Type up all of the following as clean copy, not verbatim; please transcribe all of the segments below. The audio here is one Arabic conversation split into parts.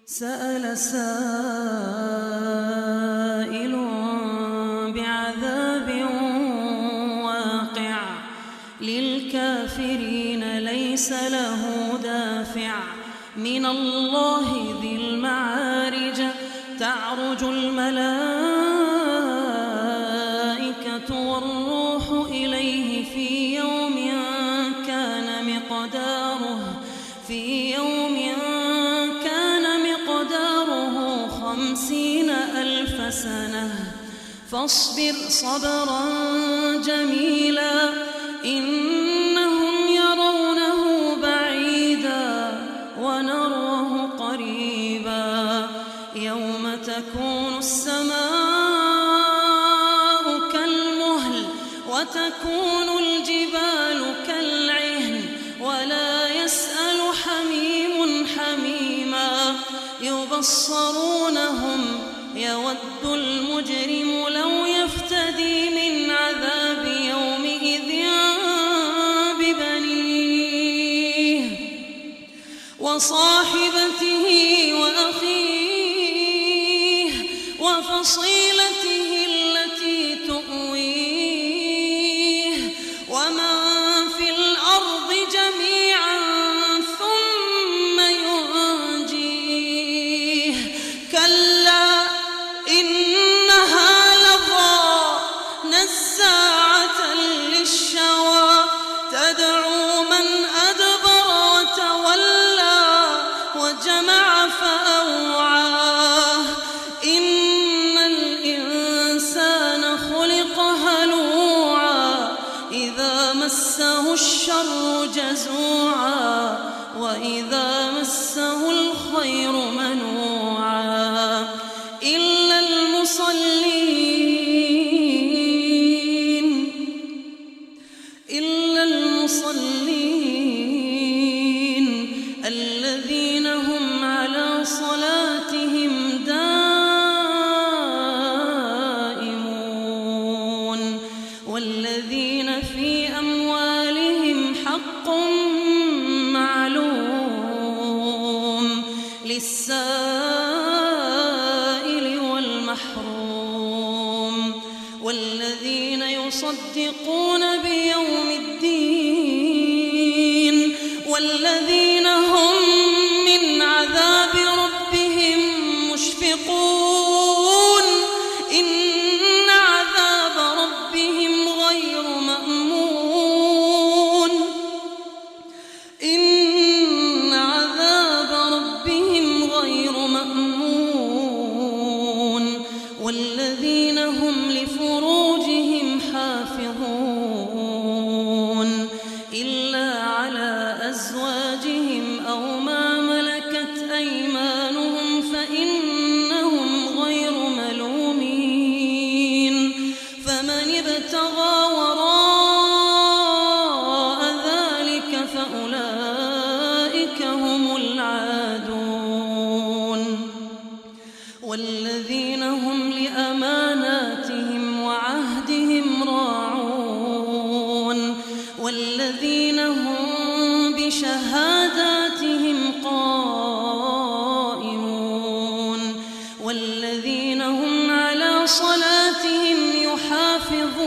سأل سائل بعذاب واقع للكافرين ليس له دافع من الله ذي المعارج تعرج الملائكة والروح إليه في يوم كان مقداره 50,000 سنة فاصبر صبرا جميلا إنهم يرونه بعيدا ونراه قريبا يوم تكون السماء كالمهل وتكون الجبال كالعهن ولا يسأل حميم حميما يبصرونهم يود المجرم لو يفتدي من عذاب يومئذ ببنيه وصاحبته وأخيه وفصيلته التي تؤويه ومن في الأرض جميعا ثم ينجيه كلا إنها لظى نزاعة للشوى تدعو من أدبر وتولى وجمع فأوعاه إن الإنسان خلق هلوعا إذا مسه الشر جزوعا وإذا مسه الخير منوعا إلا المصلين الذين هم على صلاتهم دائمون والذين في أموالهم حق معلوم للسائل والمحروم والذين يصدقون بيوم الدين والذين هم من عذاب ربهم مشفقون إن عذاب ربهم غير مأمون إن عذاب ربهم غير مأمون والذين هم لفروجهم حافظون إلا على أزواجهم أو ما ملكت أيمانهم فإنهم غير ملومين فمن ابتغى وراء ذلك فأولئك هم العادون والذين هم لأماناتهم وعهدهم راعون والذين هم بشهاداتهم قائمون والذين هم على صلاتهم يحافظون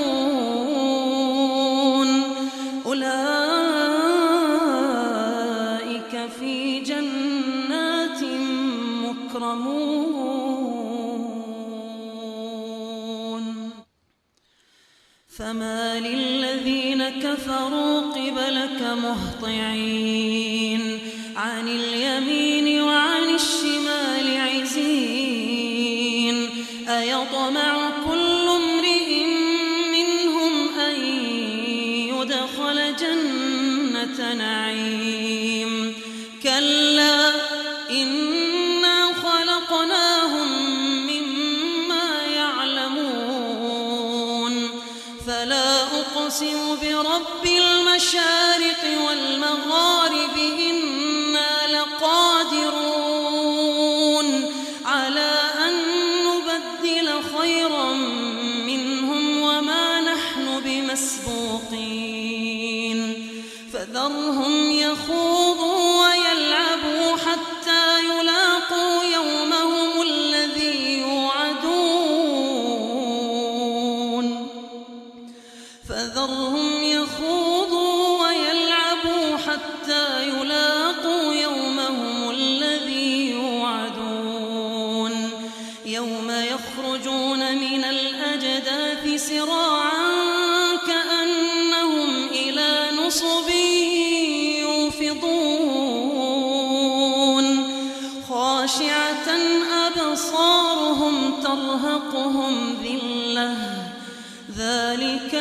أولئك في جنات مكرمون فما للذين كفروا قبلك مهطعين عن اليمين وعن الشمال عزين أيطمع كل امرئ منهم أن يدخل جنة نعيم كلا إنا خلقناهم مما يعلمون فلا أقسم برب المشارق والمغارب إنا لقادرون على أن نبدل خيرا منهم وما نحن بمسبوقين فذرهم يخوضوا ويلعبوا حتى يلاقوا حتى يلاقوا يومهم الذي يوعدون يوم يخرجون من الأجداث سراعا كأنهم إلى نصب يوفضون خاشعة أبصارهم ترهقهم ذلة ذلك